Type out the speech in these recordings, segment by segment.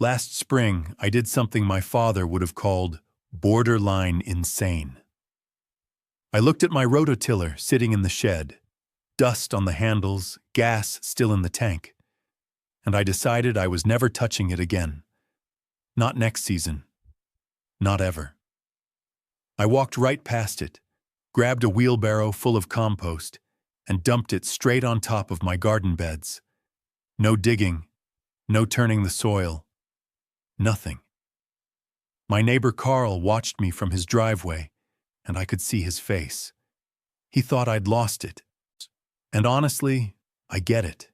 Last spring, I did something my father would have called borderline insane. I looked at my rototiller sitting in the shed, dust on the handles, gas still in the tank, and I decided I was never touching it again. Not next season. Not ever. I walked right past it, grabbed a wheelbarrow full of compost, and dumped it straight on top of my garden beds. No digging, no turning the soil, nothing. My neighbor Carl watched me from his driveway, and I could see his face. He thought I'd lost it. And honestly, I get it.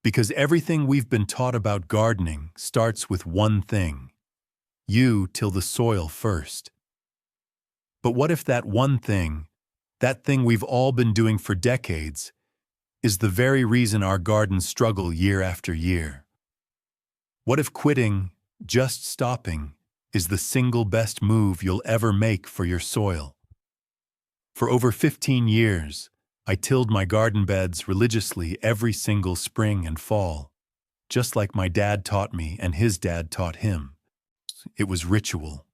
Because everything we've been taught about gardening starts with one thing. You till the soil first. But what if that one thing, that thing we've all been doing for decades, is the very reason our gardens struggle year after year? What if quitting, just stopping, is the single best move you'll ever make for your soil? For over 15 years, I tilled my garden beds religiously every single spring and fall, just like my dad taught me and his dad taught him. It was ritual.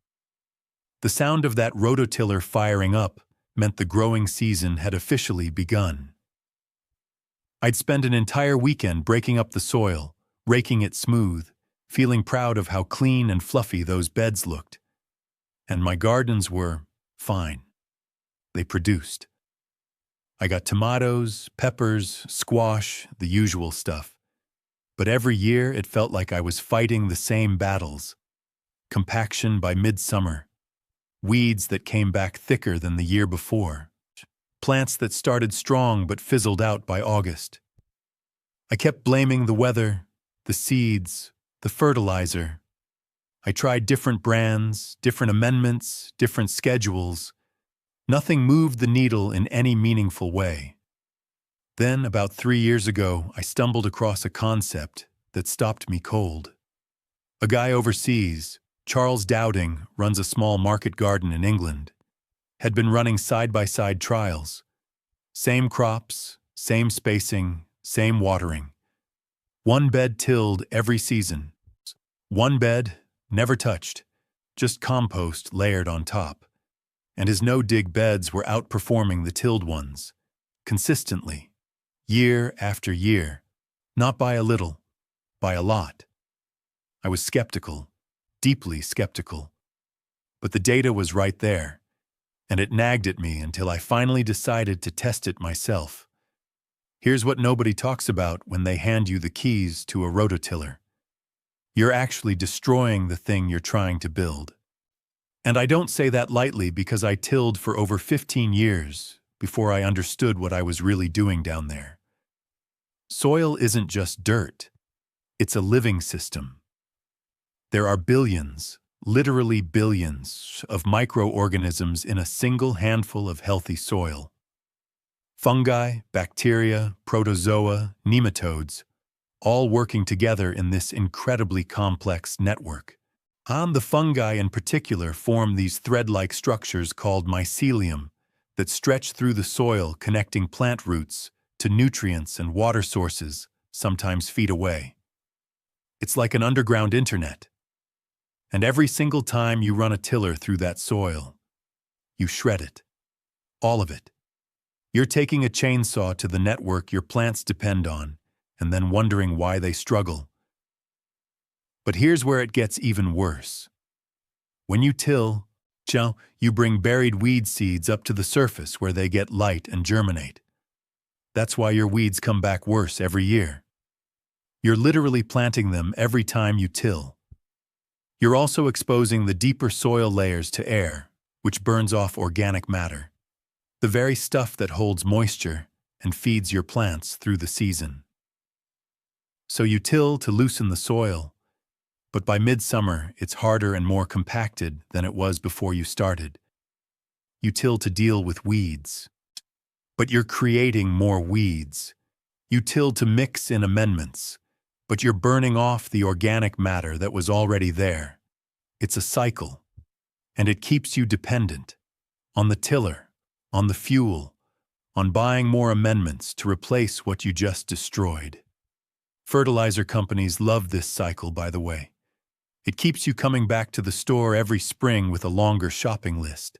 The sound of that rototiller firing up meant the growing season had officially begun. I'd spend an entire weekend breaking up the soil, raking it smooth, feeling proud of how clean and fluffy those beds looked. And my gardens were fine. They produced. I got tomatoes, peppers, squash, the usual stuff. But every year it felt like I was fighting the same battles. Compaction by midsummer. Weeds that came back thicker than the year before. Plants that started strong but fizzled out by August. I kept blaming the weather, the seeds, the fertilizer. I tried different brands, different amendments, different schedules. Nothing moved the needle in any meaningful way. Then, about 3 years ago, I stumbled across a concept that stopped me cold. A guy overseas, Charles Dowding, runs a small market garden in England, had been running side-by-side trials. Same crops, same spacing, same watering. One bed tilled every season. One bed, never touched, just compost layered on top. And his no-dig beds were outperforming the tilled ones, consistently, year after year, not by a little, by a lot. I was skeptical, deeply skeptical. But the data was right there, and it nagged at me until I finally decided to test it myself. Here's what nobody talks about when they hand you the keys to a rototiller. You're actually destroying the thing you're trying to build. And I don't say that lightly because I tilled for over 15 years before I understood what I was really doing down there. Soil isn't just dirt. It's a living system. There are billions, literally billions, of microorganisms in a single handful of healthy soil. Fungi, bacteria, protozoa, nematodes, all working together in this incredibly complex network. The fungi in particular form these thread-like structures called mycelium that stretch through the soil, connecting plant roots to nutrients and water sources, sometimes feet away. It's like an underground internet. And every single time you run a tiller through that soil, you shred it. All of it. You're taking a chainsaw to the network your plants depend on, and then wondering why they struggle. But here's where it gets even worse. When you till, you bring buried weed seeds up to the surface where they get light and germinate. That's why your weeds come back worse every year. You're literally planting them every time you till. You're also exposing the deeper soil layers to air, which burns off organic matter, the very stuff that holds moisture and feeds your plants through the season. So you till to loosen the soil, but by midsummer it's harder and more compacted than it was before you started. You till to deal with weeds, but you're creating more weeds. You till to mix in amendments, but you're burning off the organic matter that was already there. It's a cycle, and it keeps you dependent on the tiller, on the fuel, on buying more amendments to replace what you just destroyed. Fertilizer companies love this cycle, by the way. It keeps you coming back to the store every spring with a longer shopping list.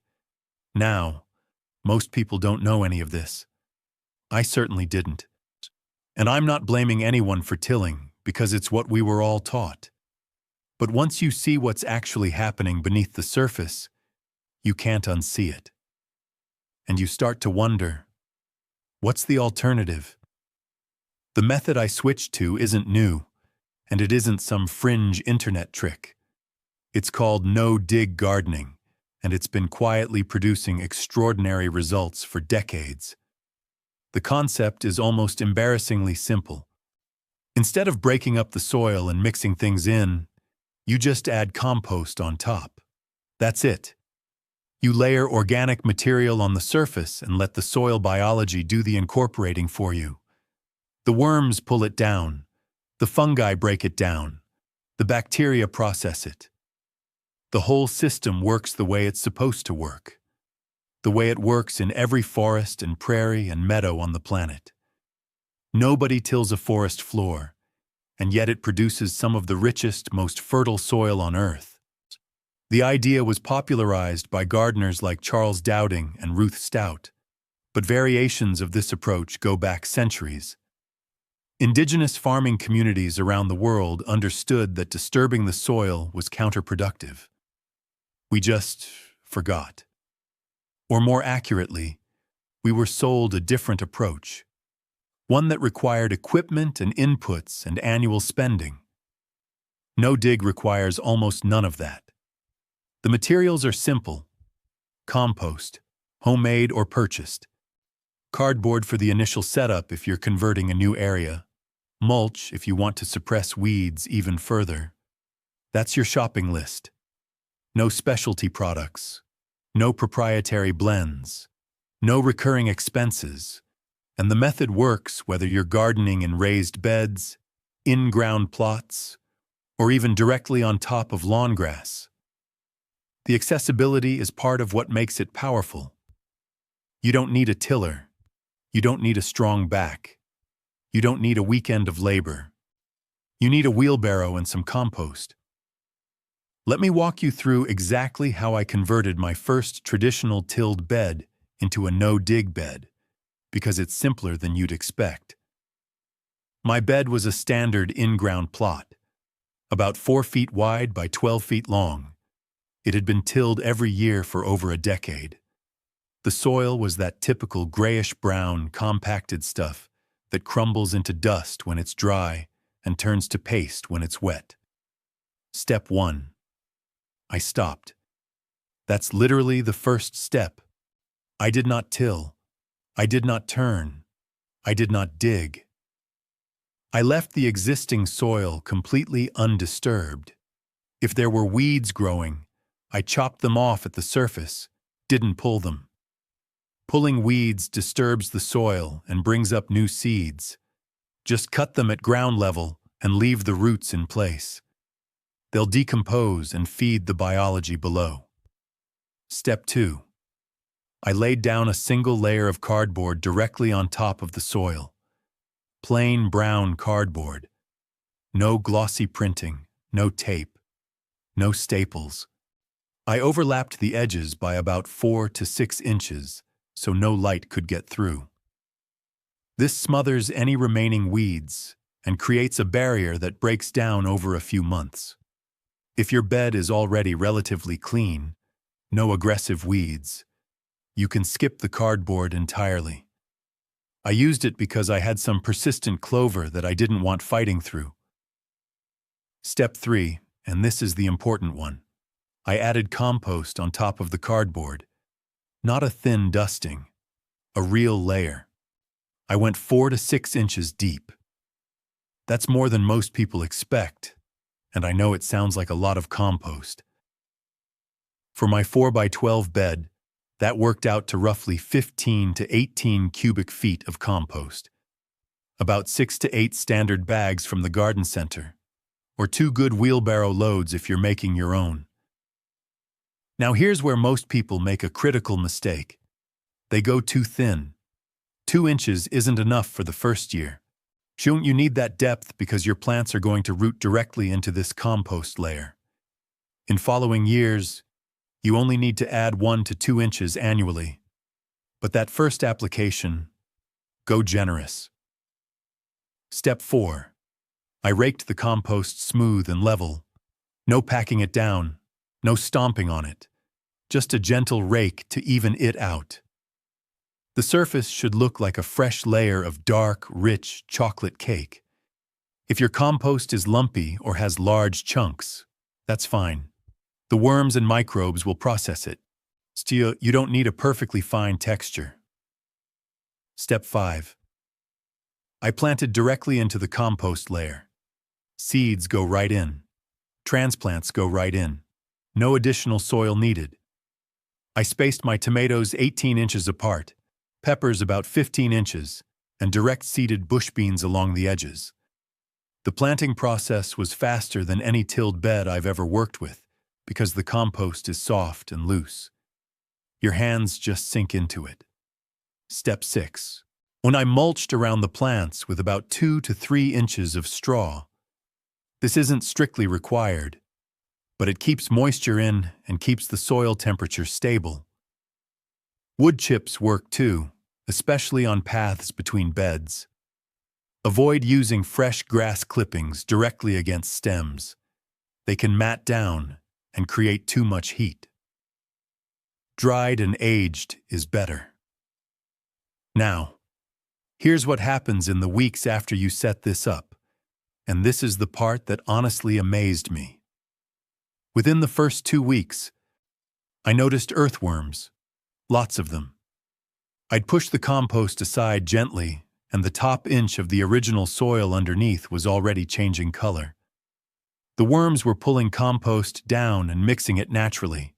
Now, most people don't know any of this. I certainly didn't. And I'm not blaming anyone for tilling, because it's what we were all taught. But once you see what's actually happening beneath the surface, you can't unsee it. And you start to wonder, what's the alternative? The method I switched to isn't new, and it isn't some fringe internet trick. It's called no-dig gardening, and it's been quietly producing extraordinary results for decades. The concept is almost embarrassingly simple. Instead of breaking up the soil and mixing things in, you just add compost on top. That's it. You layer organic material on the surface and let the soil biology do the incorporating for you. The worms pull it down, the fungi break it down, the bacteria process it. The whole system works the way it's supposed to work, the way it works in every forest and prairie and meadow on the planet. Nobody tills a forest floor, and yet it produces some of the richest, most fertile soil on Earth. The idea was popularized by gardeners like Charles Dowding and Ruth Stout, but variations of this approach go back centuries. Indigenous farming communities around the world understood that disturbing the soil was counterproductive. We just forgot. Or more accurately, we were sold a different approach, one that required equipment and inputs and annual spending. No-dig requires almost none of that. The materials are simple: compost, homemade or purchased; cardboard for the initial setup if you're converting a new area; mulch if you want to suppress weeds even further. That's your shopping list. No specialty products, no proprietary blends, no recurring expenses, and the method works whether you're gardening in raised beds, in-ground plots, or even directly on top of lawn grass. The accessibility is part of what makes it powerful. You don't need a tiller. You don't need a strong back. You don't need a weekend of labor. You need a wheelbarrow and some compost. Let me walk you through exactly how I converted my first traditional tilled bed into a no-dig bed, because it's simpler than you'd expect. My bed was a standard in-ground plot, about 4 feet wide by 12 feet long. It had been tilled every year for over a decade. The soil was that typical grayish-brown, compacted stuff that crumbles into dust when it's dry and turns to paste when it's wet. Step 1. I stopped. That's literally the first step. I did not till. I did not turn. I did not dig. I left the existing soil completely undisturbed. If there were weeds growing, I chopped them off at the surface, didn't pull them. Pulling weeds disturbs the soil and brings up new seeds. Just cut them at ground level and leave the roots in place. They'll decompose and feed the biology below. Step 2. I laid down a single layer of cardboard directly on top of the soil. Plain brown cardboard. No glossy printing, no tape, no staples. I overlapped the edges by about 4 to 6 inches, so no light could get through. This smothers any remaining weeds and creates a barrier that breaks down over a few months. If your bed is already relatively clean, no aggressive weeds, you can skip the cardboard entirely. I used it because I had some persistent clover that I didn't want fighting through. Step 3, and this is the important one. I added compost on top of the cardboard. Not a thin dusting, a real layer. I went 4 to 6 inches deep. That's more than most people expect, and I know it sounds like a lot of compost. For my 4 by 12 bed, that worked out to roughly 15 to 18 cubic feet of compost. About 6 to 8 standard bags from the garden center, or 2 good wheelbarrow loads if you're making your own. Now here's where most people make a critical mistake. They go too thin. 2 inches isn't enough for the first year. You need that depth because your plants are going to root directly into this compost layer. In following years, you only need to add 1 to 2 inches annually. But that first application, go generous. Step 4. I raked the compost smooth and level. No packing it down, no stomping on it. Just a gentle rake to even it out. The surface should look like a fresh layer of dark, rich chocolate cake. If your compost is lumpy or has large chunks, that's fine. The worms and microbes will process it. Still, you don't need a perfectly fine texture. Step 5. I planted directly into the compost layer. Seeds go right in. Transplants go right in. No additional soil needed. I spaced my tomatoes 18 inches apart, peppers about 15 inches, and direct-seeded bush beans along the edges. The planting process was faster than any tilled bed I've ever worked with because the compost is soft and loose. Your hands just sink into it. Step 6. When I mulched around the plants with about 2 to 3 inches of straw. This isn't strictly required, but it keeps moisture in and keeps the soil temperature stable. Wood chips work too, especially on paths between beds. Avoid using fresh grass clippings directly against stems. They can mat down and create too much heat. Dried and aged is better. Now, here's what happens in the weeks after you set this up, and this is the part that honestly amazed me. Within the first 2 weeks, I noticed earthworms, lots of them. I'd push the compost aside gently, and the top inch of the original soil underneath was already changing color. The worms were pulling compost down and mixing it naturally.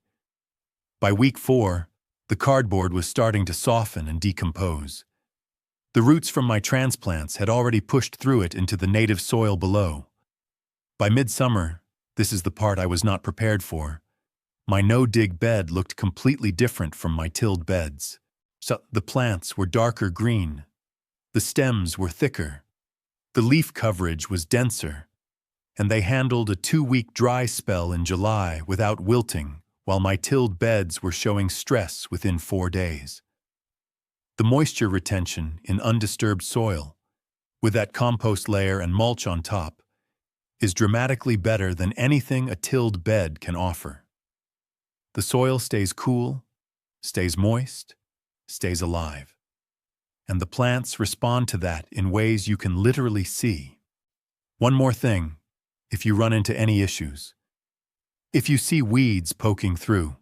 By week 4, the cardboard was starting to soften and decompose. The roots from my transplants had already pushed through it into the native soil below. By midsummer, this is the part I was not prepared for. My no-dig bed looked completely different from my tilled beds. So the plants were darker green. The stems were thicker. The leaf coverage was denser. And they handled a 2-week dry spell in July without wilting, while my tilled beds were showing stress within 4 days. The moisture retention in undisturbed soil, with that compost layer and mulch on top, is dramatically better than anything a tilled bed can offer. The soil stays cool, stays moist, stays alive. And the plants respond to that in ways you can literally see. One more thing, if you run into any issues. If you see weeds poking through,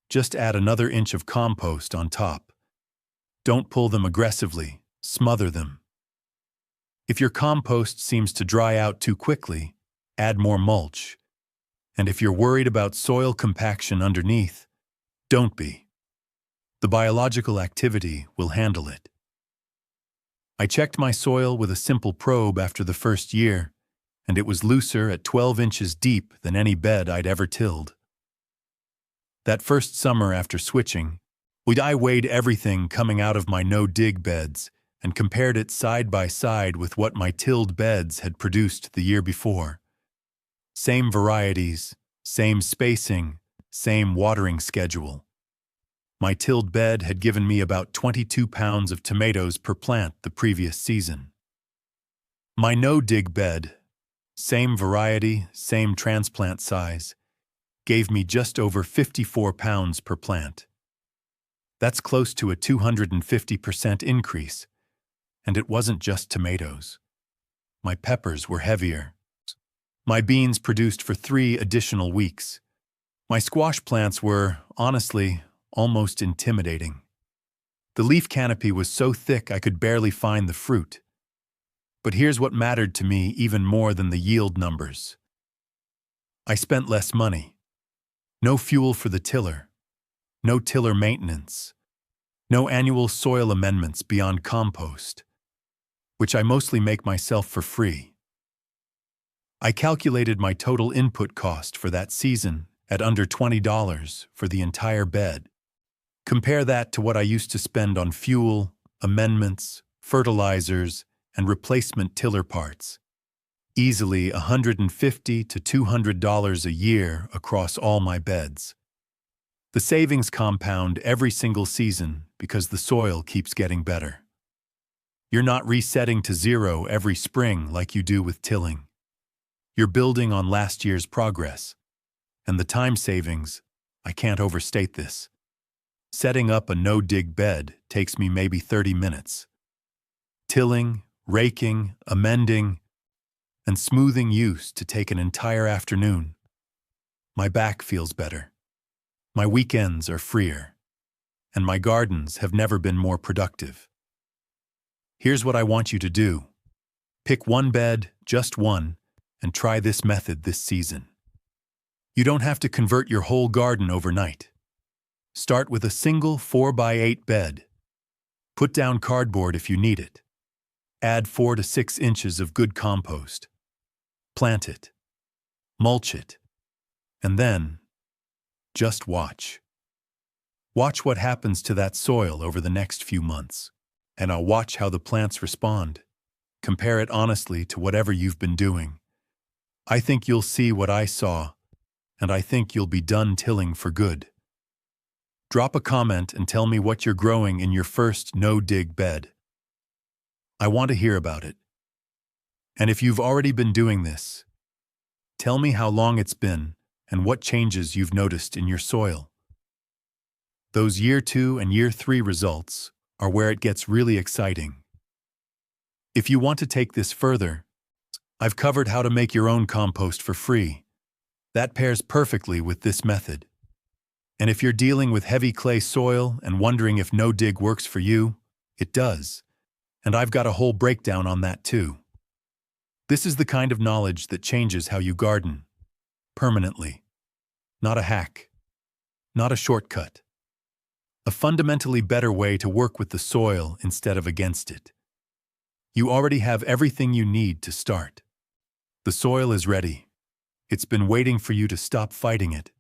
just add another inch of compost on top. Don't pull them aggressively, smother them. If your compost seems to dry out too quickly, add more mulch. And if you're worried about soil compaction underneath, don't be. The biological activity will handle it. I checked my soil with a simple probe after the first year, and it was looser at 12 inches deep than any bed I'd ever tilled. That first summer after switching, I weighed everything coming out of my no-dig beds and compared it side by side with what my tilled beds had produced the year before. Same varieties, same spacing, same watering schedule. My tilled bed had given me about 22 pounds of tomatoes per plant the previous season. My no-dig bed, same variety, same transplant size, gave me just over 54 pounds per plant. That's close to a 250% increase, and it wasn't just tomatoes. My peppers were heavier. My beans produced for 3 additional weeks. My squash plants were, honestly, almost intimidating. The leaf canopy was so thick I could barely find the fruit. But here's what mattered to me even more than the yield numbers. I spent less money. No fuel for the tiller. No tiller maintenance. No annual soil amendments beyond compost, which I mostly make myself for free. I calculated my total input cost for that season at under $20 for the entire bed. Compare that to what I used to spend on fuel, amendments, fertilizers, and replacement tiller parts. Easily $150 to $200 a year across all my beds. The savings compound every single season because the soil keeps getting better. You're not resetting to zero every spring like you do with tilling. You're building on last year's progress. And the time savings, I can't overstate this. Setting up a no-dig bed takes me maybe 30 minutes. Tilling, raking, amending, and smoothing used to take an entire afternoon. My back feels better. My weekends are freer. And my gardens have never been more productive. Here's what I want you to do. Pick one bed, just one, and try this method this season. You don't have to convert your whole garden overnight. Start with a single 4x8 bed. Put down cardboard if you need it. Add 4 to 6 inches of good compost. Plant it. Mulch it. And then, just watch. Watch what happens to that soil over the next few months. And I'll watch how the plants respond. Compare it honestly to whatever you've been doing. I think you'll see what I saw, and I think you'll be done tilling for good. Drop a comment and tell me what you're growing in your first no-dig bed. I want to hear about it. And if you've already been doing this, tell me how long it's been and what changes you've noticed in your soil. Those year 2 and year 3 results are where it gets really exciting. If you want to take this further, I've covered how to make your own compost for free. That pairs perfectly with this method. And if you're dealing with heavy clay soil and wondering if no-dig works for you, it does. And I've got a whole breakdown on that too. This is the kind of knowledge that changes how you garden. Permanently. Not a hack. Not a shortcut. A fundamentally better way to work with the soil instead of against it. You already have everything you need to start. The soil is ready. It's been waiting for you to stop fighting it.